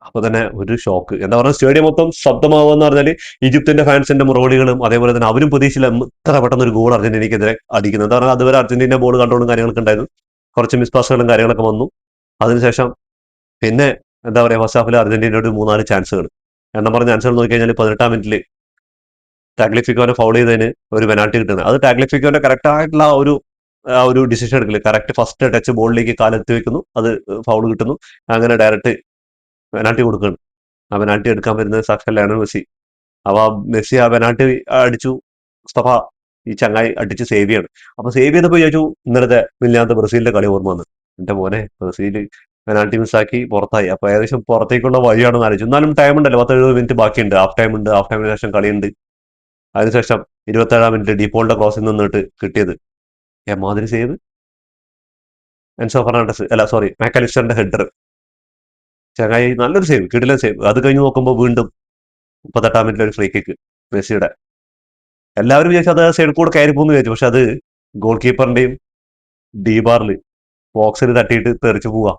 അപ്പൊ തന്നെ ഒരു ഷോക്ക്. എന്താ പറയുക, സ്റ്റേഡിയം മൊത്തം ശബ്ദമാവുക എന്ന് പറഞ്ഞാൽ ഈജിപ്തിന്റെ ഫാൻസിന്റെ മുറവിളികളും അതേപോലെ തന്നെ അവരും പ്രതീക്ഷയില്ല ഇത്ര പെട്ടെന്ന് ഒരു ഗോൾ അർജന്റീനയ്ക്കെതിരെ അടിക്കുന്നത്. എന്താ പറയുക, അതുവരെ അർജന്റീന ബോൾ കൺട്രോളും കാര്യങ്ങളൊക്കെ ഉണ്ടായിരുന്നു. കുറച്ച് മിസ് പാസുകളും കാര്യങ്ങളൊക്കെ വന്നു. അതിനുശേഷം പിന്നെ എന്താ പറയുക, ഫസ്റ്റ് ഹാഫിൽ അർജന്റീനയുടെ 3-4 ചാൻസുകൾ, എണ്ണം പറഞ്ഞ ചാൻസുകൾ നോക്കിക്കഴിഞ്ഞാൽ 18-ാം മിനിറ്റിൽ ടാഗ്ലിഫിക്കോനെ ഫൗൾ ചെയ്തതിന് ഒരു പെനാൾട്ടി കിട്ടുന്നത്. അത് ടാഗ്ലിഫിക്കോന്റെ കറക്റ്റ് ആയിട്ടുള്ള ആ ഒരു ഡിസിഷൻ എടുക്കല്, കറക്റ്റ് ഫസ്റ്റ് ടച്ച് ബോളിലേക്ക് കാലെത്തി വെക്കുന്നു, അത് ഫൗൾ കിട്ടുന്നു, അങ്ങനെ ഡയറക്റ്റ് പെനാൾട്ടി കൊടുക്കുകയാണ്. ആ പെനാൾട്ടി എടുക്കാൻ വരുന്നത് സാക്ഷാൽ ലയണൽ മെസ്സി. അപ്പൊ മെസ്സി ആ പെനാൾട്ടി അടിച്ചു, മുസ്തഫ ഈ ചങ്ങായി അടിച്ച് സേവ് ചെയ്യാണ്. അപ്പൊ സേവ് ചെയ്തപ്പോ ചോദിച്ചു ഇന്നലത്തെ മില്ലാത്ത ബ്രസീലിന്റെ കളി ഓർമ്മ വന്ന്. എന്റെ മോനെ, ബ്രസീല് പെനാൾട്ടി മിസ്സാക്കി പുറത്തായി. അപ്പൊ ഏകദേശം പുറത്തേക്കുള്ള വഴിയാണെന്ന് ആലോചിച്ചു. എന്നാലും ടൈം ഉണ്ടല്ലോ, 10-70 മിനിറ്റ് ബാക്കിയുണ്ട്. ഹാഫ് ടൈം ഉണ്ട്, ഹാഫ് ടൈമിന് ശേഷം കളിയുണ്ട്. അതിനുശേഷം 27-ാം മിനിറ്റ് ഡീപോളിന്റെ ക്രോസിൽ നിന്നിട്ട് കിട്ടിയത് എമാതിരി സേവ്. എൻസോ ഫെർണാണ്ടസ് അല്ല സോറി മാക്കലിസ്റ്ററിന്റെ ഹെഡർ, ചങ്ങായി നല്ലൊരു സേവ്, കിടിലൻ സേവ്. അത് കഴിഞ്ഞ് നോക്കുമ്പോൾ വീണ്ടും 38-ാം മിനിറ്റിൽ ഒരു ഫ്രീ കിക്ക് മെസ്സിയുടെ. എല്ലാവരും വിചാരിച്ചു അത് സൈഡിൽ കൂടെ കയറി പോകുന്നു വിചാരിച്ചു. പക്ഷെ അത് ഗോൾ കീപ്പറിന്റെയും ഡി ബാറിൽ ബോക്സിൽ തട്ടിയിട്ട് തെറിച്ചു പോവാ.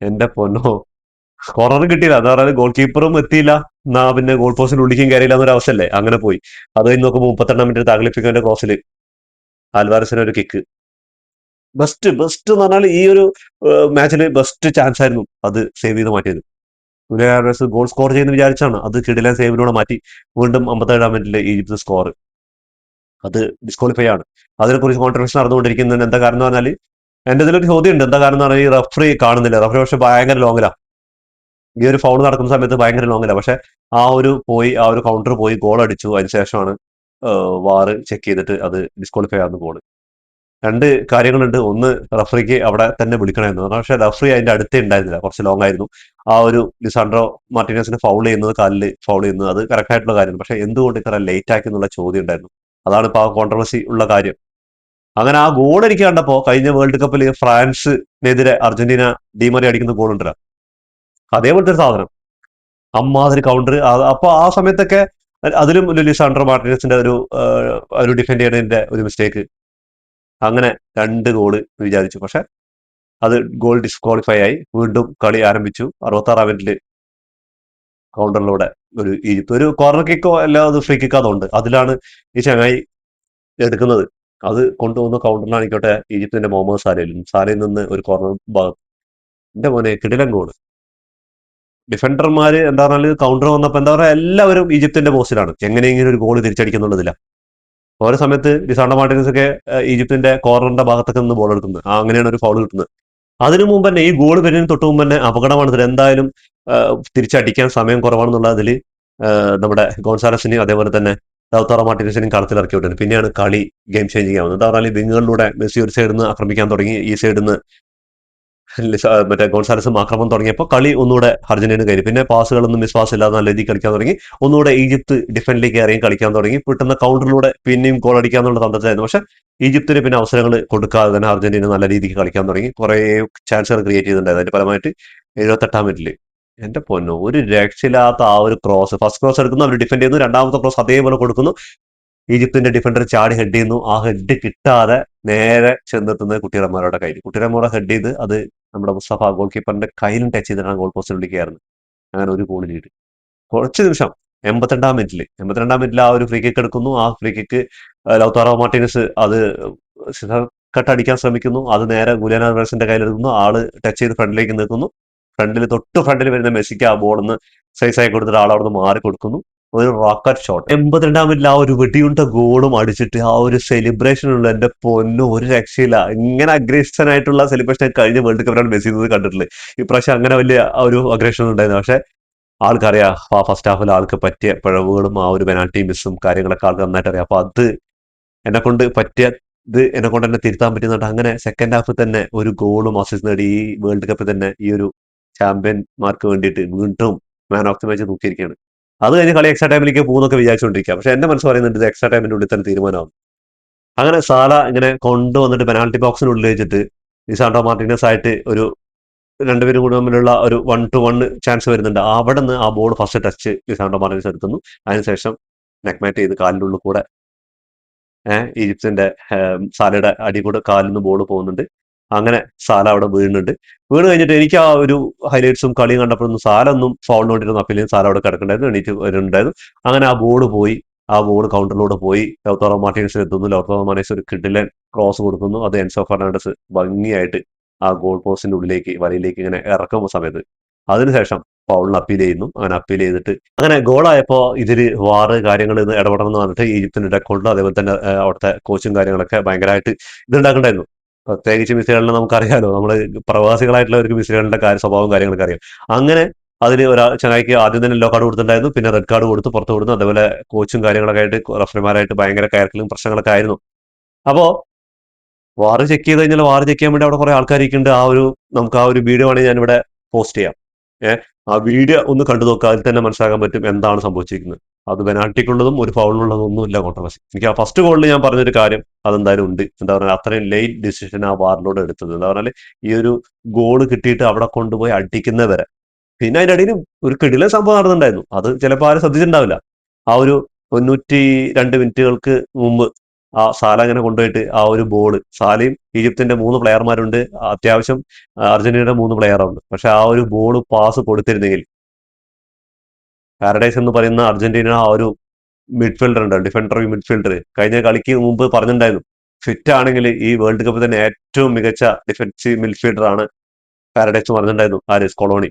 എന്റെ പൊന്നോ, കോർണർ കിട്ടിയില്ല. എന്താ പറയുക, ഗോൾ കീപ്പറും എത്തിയില്ല, എന്നാ പിന്നെ ഗോൾ പോസ്റ്റിന് ഉള്ളിക്കും കയറിയില്ല എന്നൊരു അവസ്ഥയല്ലേ. അങ്ങനെ പോയി. അത് കഴിഞ്ഞ് നോക്കുമ്പോൾ 32 മിനിറ്റ് താഗ്ലിഫിക്കോന്റെ ക്രോസിൽ ആൽവാരസിന് ഒരു കിക്ക്. ബെസ്റ്റ് ബെസ്റ്റ് എന്ന് പറഞ്ഞാൽ ഈ ഒരു മാച്ചിൽ ബെസ്റ്റ് ചാൻസ് ആയിരുന്നു അത് സേവ് ചെയ്ത് മാറ്റിയത്. ജൂലിയൻ ആൽവാരസ് ഗോൾ സ്കോർ ചെയ്യുന്ന വിചാരിച്ചാണ്, അത് കിടിലൻ സേവിലൂടെ മാറ്റി. വീണ്ടും 57 മിനിറ്റിൽ ഈജിപ്ത് സ്കോർ. അത് ഡിസ്ക്വാളിഫൈ ആണ്. അതിനെക്കുറിച്ച് കോൺട്രവേഴ്സി നടന്നുകൊണ്ടിരിക്കുന്നത്. എന്താ കാരണം എന്ന് പറഞ്ഞാൽ, എന്റെ ഇതിലൊരു ചോദ്യമുണ്ട്. എന്താ കാരണം എന്ന് പറഞ്ഞാൽ, ഈ റഫറി കാണുന്നില്ല. റഫറി പക്ഷെ ഭയങ്കര ലോങ്ങിലാ. ഈ ഒരു ഫൗൾ നടക്കുന്ന സമയത്ത് ഭയങ്കര ലോങ്ങില്ല. പക്ഷെ ആ ഒരു കൗണ്ടർ പോയി ഗോൾ അടിച്ചു. അതിനുശേഷമാണ് വാറ് ചെക്ക് ചെയ്തിട്ട് അത് ഡിസ്ക്വാളിഫൈ ആകുന്ന ഗോൾ. രണ്ട് കാര്യങ്ങളുണ്ട്. ഒന്ന്, റഫറിക്ക് അവിടെ തന്നെ വിളിക്കണമായിരുന്നു. പക്ഷെ റഫറി അതിന്റെ അടുത്തേ ഉണ്ടായിരുന്നില്ല, കുറച്ച് ലോങ് ആയിരുന്നു. ആ ഒരു ലിസാൻഡ്രോ മാർട്ടിനസിനെ ഫൗൾ ചെയ്യുന്നത്, കാലിൽ ഫൗൾ ചെയ്യുന്നത്, അത് കറക്റ്റ് ആയിട്ടുള്ള കാര്യം. പക്ഷെ എന്തുകൊണ്ട് ഇത്ര ലേറ്റ് ആക്കി എന്നുള്ള ചോദ്യം ഉണ്ടായിരുന്നു. അതാണ് ഇപ്പൊ ആ കോൺട്രവേഴ്സി ഉള്ള കാര്യം. അങ്ങനെ ആ ഗോൾ എനിക്ക് കണ്ടപ്പോ, കഴിഞ്ഞ വേൾഡ് കപ്പിൽ ഫ്രാൻസിനെതിരെ അർജന്റീന ഡീമറി അടിക്കുന്ന ഗോൾ ഉണ്ടല്ലോ, അതേപോലത്തെ ഒരു സാധനം. അമ്മാതിരി കൗണ്ടർ. അപ്പൊ ആ സമയത്തൊക്കെ അതിലും ലിസാൻഡ്രോ മാർട്ടിനസിന്റെ ഒരു ഡിഫെൻഡ് ചെയ്യണതിന്റെ ഒരു മിസ്റ്റേക്ക്. അങ്ങനെ 2 ഗോള് വിചാരിച്ചു. പക്ഷെ അത് ഗോൾ ഡിസ്ക്വാളിഫൈ ആയി. വീണ്ടും കളി ആരംഭിച്ചു. 66 മിനിറ്റില് കൗണ്ടറിലൂടെ ഒരു ഈജിപ്ത് ഒരു കോർണർ കിക്കോ അല്ല, അത് ഫ്രീ കിക്കോ അതുണ്ട്. അതിലാണ് ഈ ചങ്ങായി എടുക്കുന്നത്. അത് കൊണ്ടുവന്ന കൗണ്ടറിലാണിക്കോട്ടെ ഈജിപ്തിന്റെ മുഹമ്മദ് സാലയിൽ നിന്ന് ഒരു കോർണർ ഭാഗം. എന്റെ മോനെ, കിടിലൻ ഗോൾ. ഡിഫൻഡർമാര് എന്താ പറഞ്ഞാൽ, കൗണ്ടർ വന്നപ്പോ എന്താ പറയാ, എല്ലാവരും ഈജിപ്തിന്റെ പോസ്റ്റിലാണ്, എങ്ങനെയെങ്കിലും ഒരു ഗോൾ തിരിച്ചടിക്കുന്നുള്ളതില്ല. ഓരോ സമയത്ത് ലിസാൻഡ്രോ മാർട്ടിനസ് ഒക്കെ ഈജിപ്തിന്റെ കോർണറിന്റെ ഭാഗത്തൊക്കെ നിന്ന് ബോൾ എടുക്കുന്നത്. അങ്ങനെയാണ് ഒരു ഫൗൾ കിട്ടുന്നത്. അതിനു മുമ്പ് തന്നെ, ഈ ഗോൾ വരുന്നതിന് തൊട്ട് മുമ്പ് തന്നെ അപകടമാണ് ഇത്. എന്തായാലും തിരിച്ചടിക്കാൻ സമയം കുറവാണെന്നുള്ളതിൽ നമ്മുടെ ഗോൺസാലസിനെയും അതേപോലെ തന്നെ ലൗതാറോ മാർട്ടിനസിനെയും കളത്തിലിറക്കി വിട്ടിട്ടുണ്ട്. പിന്നെയാണ് കളി ഗെയിം ചേഞ്ചിങ് ആവുന്നത്. എന്താ പറഞ്ഞാൽ, വിങ്ങുകളിലൂടെ മെസ്സി ഒരു സൈഡിൽ നിന്ന് ആക്രമിക്കാൻ തുടങ്ങി, ഈ സൈഡിൽ നിന്ന് മറ്റേ ഗോൺസാലസും ആക്രമണം തുടങ്ങിയപ്പോൾ കളി ഒന്നുകൂടെ അർജന്റീന കയറി. പിന്നെ പാസുകളൊന്നും മിസ് പാസ് ഇല്ലാതെ നല്ല രീതിയിൽ കളിക്കാൻ തുടങ്ങി. ഒന്നുകൂടെ ഈജിപ്ത് ഡിഫൻഡിലേക്ക് ഇറങ്ങി കളിക്കാൻ തുടങ്ങി. കിട്ടുന്ന കൗണ്ടറിലൂടെ പിന്നെയും ഗോൾ അടിക്കാന്നുള്ള തന്ത്രത്തിലായിരുന്നു. പക്ഷെ ഈജിപ്തിന് പിന്നെ അവസരങ്ങൾ കൊടുക്കാതെ തന്നെ അർജന്റീന നല്ല രീതിക്ക് കളിക്കാൻ തുടങ്ങി. കുറെ ചാൻസുകൾ ക്രിയേറ്റ് ചെയ്തിട്ടുണ്ടായിരുന്നു. അതിന്റെ ഫലമായിട്ട് 78 മിനിറ്റില് എന്റെ പൊന്നോ, ഒരു രക്ഷയില്ലാത്ത ആ ഒരു ക്രോസ്. ഫസ്റ്റ് ക്രോസ് എടുക്കുന്നു, അവർ ഡിഫെൻഡ് ചെയ്യുന്നു. രണ്ടാമത്തെ ക്രോസ് അതേപോലെ കൊടുക്കുന്നു. ഈജിപ്തിന്റെ ഡിഫൻഡർ ചാടി ഹെഡ് ചെയ്യുന്നു. ആ ഹെഡ് കിട്ടാതെ നേരെ ചെന്നെത്തുന്നത് കുട്ടിറന്മാരുടെ കയ്യിൽ. കുട്ടിറന്മാരെ ഹെഡ് ചെയ്ത് അത് നമ്മുടെ മുസ്തഫ ഗോൾ കീപ്പറിന്റെ കയ്യിലും ടച്ച് ചെയ്തിട്ടാണ് ഗോൾ പോസ്റ്റിനുള്ളിൽ കയറുന്നത്. അങ്ങനെ ഒരു ഗോൾ ലീഡ്. കുറച്ച് നിമിഷം 82 മിനിറ്റിൽ ആ ഒരു ഫ്രീ കിക്ക് എടുക്കുന്നു. ആ ഫ്രീ കിക്ക് ലൗതാറോ മാർട്ടിനസ് അത് കട്ട് അടിക്കാൻ ശ്രമിക്കുന്നു. അത് നേരെ ജൂലിയൻ ആൽവാരസിന്റെ കയ്യിലെടുക്കുന്നു. ആള് ടച്ച് ചെയ്ത് ഫ്രണ്ടിലേക്ക് നിൽക്കുന്നു. തൊട്ട് ഫ്രണ്ടിൽ വരുന്ന മെസ്സിക്ക് ആ ബോളിന്ന് സൈസായി കൊടുത്തിട്ട് ആൾ അവിടെ നിന്ന് മാറി കൊടുക്കുന്നു. ഒരു റോക്കറ്റ് ഷോട്ട്. 82 മിനിറ്റിൽ ആ ഒരു വെടിയുണ്ട ഗോളും അടിച്ചിട്ട് ആ ഒരു സെലിബ്രേഷൻ ഉള്ള, എന്റെ പൊന്നു, ഒരു രക്ഷയില്ല. ഇങ്ങനെ അഗ്രേഷൻ ആയിട്ടുള്ള സെലിബ്രേഷൻ കഴിഞ്ഞ വേൾഡ് കപ്പിലാണ് മെസ്സി കണ്ടിട്ടുള്ളത്. ഇപ്രാവശ്യം അങ്ങനെ വലിയ ഒരു അഗ്രേഷൻ ഉണ്ടായിരുന്നു. പക്ഷെ ആൾക്കറിയാം, ആ ഫസ്റ്റ് ഹാഫിൽ ആൾക്ക് പറ്റിയ പിഴവുകളും ആ ഒരു പെനാൽറ്റി മിസ്സും കാര്യങ്ങളൊക്കെ ആൾക്ക് നന്നായിട്ട് അറിയാം. അപ്പൊ അത് എന്നെ കൊണ്ട് പറ്റിയ എന്നെ കൊണ്ട് തന്നെ തിരുത്താൻ പറ്റുന്നുണ്ട്. അങ്ങനെ സെക്കൻഡ് ഹാഫിൽ തന്നെ ഒരു ഗോളും അസിസ്റ്റ് നേടി ഈ വേൾഡ് കപ്പിൽ തന്നെ ഈ ഒരു ചാമ്പ്യന്മാർക്ക് വേണ്ടിയിട്ട് വീണ്ടും മാൻ ഓഫ് ദി മാച്ച് നോക്കിയിരിക്കുകയാണ്. അത് കഴിഞ്ഞ് കളി എക്സ്ട്രാ ടൈമിലേക്ക് പോകുന്നൊക്കെ വിചാരിച്ചുകൊണ്ടിരിക്കുക. പക്ഷെ എന്റെ മനസ്സ് പറയുന്നുണ്ട് ഇത് എക്സ്ട്രാ ടൈമിന്റെ ഉള്ളിൽ തന്നെ തീരുമാനമാവും. അങ്ങനെ സാല ഇങ്ങനെ കൊണ്ടുവന്നിട്ട് പെനാൽറ്റി ബോക്സിനുള്ളിൽ വെച്ചിട്ട് ലിസാൻഡ്രോ മാർട്ടിനസ് ആയിട്ട് ഒരു രണ്ടുപേരും കൂടി തമ്മിലുള്ള ഒരു 1-1 ചാൻസ് വരുന്നുണ്ട്. അവിടെ നിന്ന് ആ ball first touch Lisandro Martinez എടുക്കുന്നു. അതിനുശേഷം നെക്മാറ്റ് ചെയ്ത് കാലിന്റെ ഉള്ളിൽ കൂടെ ഈജിപ്തിന്റെ സാലയുടെ അടി കൂടെ കാലിൽ നിന്ന് ബോൾ പോകുന്നുണ്ട്. അങ്ങനെ സാല അവിടെ വീഴുന്നുണ്ട്. വീണ് കഴിഞ്ഞിട്ട് എനിക്ക് ആ ഒരു ഹൈലൈറ്റ്സും കളിയും കണ്ടപ്പോഴൊന്നും സാല ഒന്നും ഫൗളിന് വേണ്ടിയിട്ട് അപ്പീലും സാല അവിടെ കിടക്കണ്ടായിരുന്നു, എണീറ്റ് വരുന്നുണ്ടായിരുന്നു. അങ്ങനെ ആ ബോൾ പോയി. ആ ബോൾ കൗണ്ടറിലൂടെ പോയി ലൗതാറോ മാർട്ടിനസിൽ എത്തുന്നു. ലൗതാറോ മാർട്ടിനസ് ഒരു കിഡിലൻ ക്രോസ് കൊടുക്കുന്നു. അത് എൻസോ ഫെർണാണ്ടസ് ഭംഗിയായിട്ട് ആ ഗോൾ പോസ്റ്റിന്റെ ഉള്ളിലേക്ക് വലയിലേക്ക് ഇങ്ങനെ ഇറക്കുന്ന സമയത്ത് അതിനുശേഷം ഫൗളിന് അപ്പീൽ ചെയ്യുന്നു. അങ്ങനെ അപ്പീൽ ചെയ്തിട്ട് അങ്ങനെ ഗോളായപ്പോ ഇതില് വാറ് കാര്യങ്ങൾ ഇടപെടണം എന്ന് പറഞ്ഞിട്ട് ഈജിപ്തിന്റെ റെക്കോർഡിലും അതേപോലെ തന്നെ അവിടുത്തെ കോച്ചും കാര്യങ്ങളൊക്കെ ഭയങ്കരമായിട്ട് ഇതുണ്ടാക്കണ്ടായിരുന്നു. പ്രത്യേകിച്ച് മിസ്റ്റുകളിൽ നമുക്കറിയാലോ, നമ്മള് പ്രവാസികളായിട്ടുള്ളവർക്ക് മിസ്റ്റുകളുടെ സ്വഭാവം കാര്യങ്ങളൊക്കെ അറിയാം. അങ്ങനെ അതിന് ചങ്ങായിക്ക് ആദ്യം തന്നെ യെല്ലോ കാർഡ് കൊടുത്തിട്ടുണ്ടായിരുന്നു. പിന്നെ റെഡ് കാർഡ് കൊടുത്ത് പുറത്ത് കൊടുത്തു. അതേപോലെ കോച്ചും കാര്യങ്ങളൊക്കെ ആയിട്ട് റഫറിമാരായിട്ട് ഭയങ്കര കയർക്കലും പ്രശ്നങ്ങളൊക്കെ ആയിരുന്നു. അപ്പോ വാറ് ചെക്ക് ചെയ്ത് കഴിഞ്ഞാൽ വാറ് ചെക്ക് ചെയ്യാൻ വേണ്ടി അവിടെ കുറെ ആൾക്കാരിക്കുന്നുണ്ട്. നമുക്ക് ആ ഒരു വീഡിയോ ആണെങ്കിൽ ഞാനിവിടെ പോസ്റ്റ് ചെയ്യാം. ആ വീഡിയോ ഒന്ന് കണ്ടു നോക്കുക. അതിൽ തന്നെ മനസ്സിലാക്കാൻ പറ്റും എന്താണ് സംഭവിച്ചിരിക്കുന്നത്. അത് പെനാൽറ്റിക്കുള്ളതും ഒരു ഫൗളിനുള്ളതും ഒന്നും ഇല്ല കോൺട്രവേഴ്സി. എനിക്ക് ആ ഫസ്റ്റ് ഗോളിൽ ഞാൻ പറഞ്ഞൊരു കാര്യം അതെന്തായാലും ഉണ്ട്. എന്താ പറഞ്ഞാൽ അത്രയും ലേറ്റ് ഡിസിഷൻ ആ വാറിലൂടെ എടുത്തത്. എന്താ പറഞ്ഞാൽ ഈ ഒരു ഗോള് കിട്ടിയിട്ട് അവിടെ കൊണ്ടുപോയി അടിക്കുന്നവരെ. പിന്നെ അതിന്റെ ഇടയിൽ ഒരു കിടിലൻ സംഭവം നടന്നിട്ടുണ്ടായിരുന്നു. അത് ചിലപ്പോൾ ആരും ശ്രദ്ധിച്ചിട്ടുണ്ടാവില്ല. ആ ഒരു 92 മിനിറ്റുകൾക്ക് മുമ്പ് ആ സാല അങ്ങനെ കൊണ്ടുപോയിട്ട് ആ ഒരു ബോൾ, സാലയും ഈജിപ്തിന്റെ 3 പ്ലെയർമാരുണ്ട്, അത്യാവശ്യം അർജന്റീനയുടെ 3 പ്ലെയറുണ്ട്. പക്ഷെ ആ ഒരു ബോൾ പാസ് കൊടുത്തിരുന്നെങ്കിൽ പാരഡൈസ് എന്ന് പറയുന്ന അർജന്റീന ആ ഒരു മിഡ്ഫീൽഡർ ഉണ്ട്, ഡിഫൻഡർ മിഡ്ഫീൽഡർ, കഴിഞ്ഞ കളിക്ക് മുമ്പ് പറഞ്ഞിട്ടുണ്ടായിരുന്നു ഫിറ്റ് ആണെങ്കിൽ ഈ വേൾഡ് കപ്പിൽ തന്നെ ഏറ്റവും മികച്ച ഡിഫൻസീവ് മിഡ്ഫീൽഡർ ആണ് പാരഡൈസ് പറഞ്ഞിട്ടുണ്ടായിരുന്നു ആരിസ് കൊളോണി.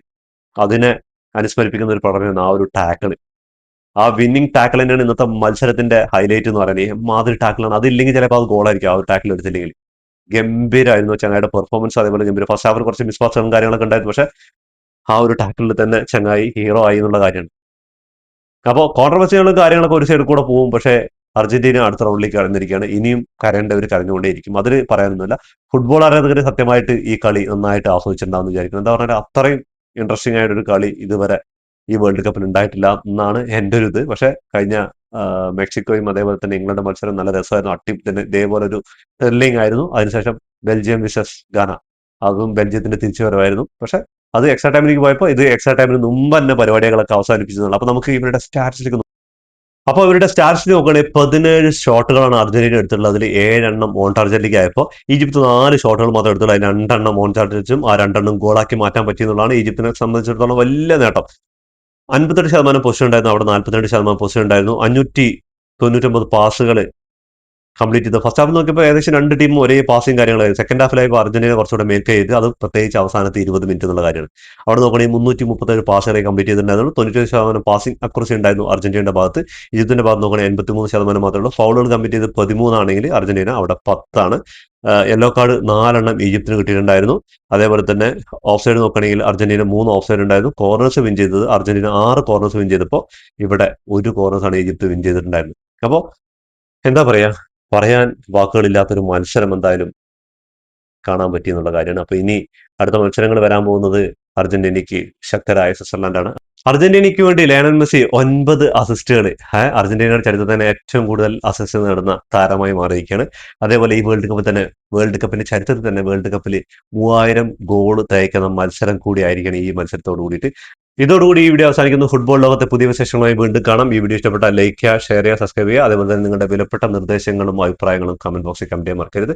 അതിനെ അനുസ്മരിപ്പിക്കുന്ന ഒരു പ്രകടനമാണ് ആ ഒരു ടാക്കിൾ. ആ വിന്നിംഗ് ടാക്കിൾ തന്നെയാണ് ഇന്നത്തെ മത്സരത്തിന്റെ ഹൈലൈറ്റ് എന്ന് പറയുന്നത്. മാതിരി ടാക്കിളാണ്, അതില്ലെങ്കിൽ ചിലപ്പോൾ അത് ഗോളായിരിക്കും ആ ഒരു ടാക്കിൾ എടുത്തില്ലെങ്കിൽ. ഗംഭീരമായിരുന്നു ചങ്ങായിയുടെ പെർഫോമൻസ്, അതേപോലെ ഗംഭീര. ഫസ്റ്റ് ഹാഫിൽ കുറച്ച് മിസ് പാസുകളും കാര്യങ്ങളൊക്കെ ഉണ്ടായിരുന്നു, പക്ഷെ ആ ഒരു ടാക്കിളിൽ തന്നെ ചങ്ങായി ഹീറോ ആയി എന്നുള്ള കാര്യമാണ്. അപ്പോൾ കോൺട്രവേഴ്സികളും കാര്യങ്ങളൊക്കെ ഒരു സൈഡിൽ കൂടെ പോകും, പക്ഷേ അർജന്റീന അടുത്ത റൗണ്ടിലേക്ക് കടന്നിരിക്കുകയാണ്. ഇനിയും കരയേണ്ടവർ കരഞ്ഞുകൊണ്ടേയിരിക്കും, അതിന് പറയാനൊന്നുമില്ല. ഫുട്ബോൾ ആരാധകർ സത്യമായിട്ട് ഈ കളി നന്നായിട്ട് ആസ്വദിച്ചിട്ടുണ്ടാവും വിചാരിക്കുന്നു. എന്താ പറഞ്ഞാൽ അത്രയും ഇൻട്രസ്റ്റിംഗ് ആയിട്ടൊരു കളി ഇതുവരെ ഈ വേൾഡ് കപ്പിൽ ഉണ്ടായിട്ടില്ല എന്നാണ് എൻ്റെ ഒരു ഇത്. പക്ഷെ കഴിഞ്ഞ മെക്സിക്കോയും അതേപോലെ തന്നെ ഇംഗ്ലണ്ട് മത്സരം നല്ല രസമായിരുന്നു, തന്നെ ഇതേപോലെ ഒരു ത്രില്ലിംഗ് ആയിരുന്നു. അതിനുശേഷം ബെൽജിയം വിസസ് ഗാന, അതും ബെൽജിയത്തിന്റെ തിരിച്ചുവരവായിരുന്നു. പക്ഷെ അത് എക്സ്ട്രാ ടൈമിലേക്ക് പോയപ്പോൾ ഇത് എക്സ്ട്രാ ടൈമിന് മുമ്പ് തന്നെ പരിപാടികളൊക്കെ അവസാനിപ്പിച്ചതാണ്. അപ്പൊ നമുക്ക് ഇവരുടെ സ്റ്റാറ്റ്സിലേക്ക് അപ്പോൾ ഇവരുടെ സ്റ്റാറ്റ്സ് നോക്കുകയാണെങ്കിൽ 17 ഷോട്ടുകളാണ് അർജന്റീന എടുത്തിട്ടുള്ളത്. അതിൽ 7 ഓൺ ടാർജറ്റിലേക്ക് ആയപ്പോൾ ഈജിപ്ത് 4 ഷോട്ടുകൾ മാത്രം എടുത്തുള്ളൂ. അതിൽ 2 ഓൺ ടാർജറ്റും ആ 2 ഗോളാക്കി മാറ്റാൻ പറ്റിയെന്നുള്ളതാണ് ഈജിപ്തിനെ സംബന്ധിച്ചിടത്തോളം വലിയ നേട്ടം. 58% പൊസിഷൻ ഉണ്ടായിരുന്നു, അവിടെ 42% പൊസിഷൻ ഉണ്ടായിരുന്നു. 599 പാസുകൾ കംപ്ലീറ്റ് ചെയ്ത്. ഫസ്റ്റ് ഹാഫ് നോക്കിയപ്പോൾ ഏകദേശം 2 ടീമും ഒരേ പാസിങ് കാര്യങ്ങളായിരുന്നു. സെക്കൻഡ് ഹാഫിലായപ്പോൾ അർജന്റീന കുറച്ചുകൂടെ മേക്ക് ചെയ്ത്, അത് പ്രത്യേകിച്ച് അവസാനത്തെ 20 മിനിറ്റ് എന്നുള്ള കാര്യമാണ്. അവിടെ നോക്കുകയാണെങ്കിൽ 337 പാസുകളെ കംപ്ലീറ്റ് ചെയ്തിട്ടുണ്ടായിരുന്നു. 97% പാസിംഗ് അക്യുറസി ഉണ്ടായിരുന്നു അർജന്റീനയുടെ ഭാഗത്ത്. ഈജിപ്തിന്റെ ഭാഗത്ത് നോക്കുകയാണെങ്കിൽ 83% മാത്രമേ ഉള്ളൂ. ഫൗളുകൾ കംപ്ലീറ്റ് ചെയ്ത് 13 ആണെങ്കിൽ അർജന്റീന അവിടെ 10 യെല്ലോ കാർഡ് 4 ഈജിപ്തിന് കിട്ടിയിട്ടുണ്ടായിരുന്നു. അതേപോലെ തന്നെ ഓഫ് സൈഡ് നോക്കുകയാണെങ്കിൽ അർജന്റീന 3 ഓഫ് സൈഡ് ഉണ്ടായിരുന്നു. കോർണേഴ്സ് വിൻ ചെയ്തത് അർജന്റീന 6 കോർണേഴ്സ് വിൻ ചെയ്തപ്പോൾ ഇവിടെ 1 കോർണേഴ്സ് ആണ് ഈജിപ്ത് വിൻ ചെയ്തിട്ടുണ്ടായിരുന്നത്. അപ്പോൾ എന്താ പറയാ, പറയാൻ വാക്കുകളില്ലാത്തൊരു മത്സരം എന്തായാലും കാണാൻ പറ്റി എന്നുള്ള കാര്യമാണ്. അപ്പൊ ഇനി അടുത്ത മത്സരങ്ങൾ വരാൻ പോകുന്നത് അർജന്റീനയ്ക്ക് ശക്തരായ സ്വിറ്റ്സർലൻഡാണ്. അർജന്റീനയ്ക്ക് വേണ്ടി ലയണൽ മെസ്സി 9 അസിസ്റ്റുകൾ, അർജന്റീനയുടെ ചരിത്രത്തിൽ തന്നെ ഏറ്റവും കൂടുതൽ അസിസ്റ്റ് നേടുന്ന താരമായി മാറിയിരിക്കുകയാണ്. അതേപോലെ ഈ വേൾഡ് കപ്പിന്റെ ചരിത്രത്തിൽ തന്നെ വേൾഡ് കപ്പിൽ 3000 ഗോൾ തയ്ക്കുന്ന മത്സരം കൂടി ആയിരിക്കണം ഈ മത്സരത്തോട് കൂടിയിട്ട്. ഇതോടുകൂടി ഈ വീഡിയോ അവസാനിക്കുന്നു. ഫുട്ബോൾ ലോകത്തെ പുതിയ വിശേഷങ്ങളുമായി വീണ്ടും കാണാം. ഈ വീഡിയോ ഇഷ്ടപ്പെട്ടാൽ ലൈക്ക് ചെയ്യുക, ഷെയർ ചെയ്യുക, സബ്സ്ക്രൈബ് ചെയ്യുക. അതേപോലെ തന്നെ നിങ്ങളുടെ വിലപ്പെട്ട നിർദ്ദേശങ്ങളും അഭിപ്രായങ്ങളും കമന്റ് ബോക്സിൽ കമന്റ് ചെയ്യാൻ മറക്കരുത്.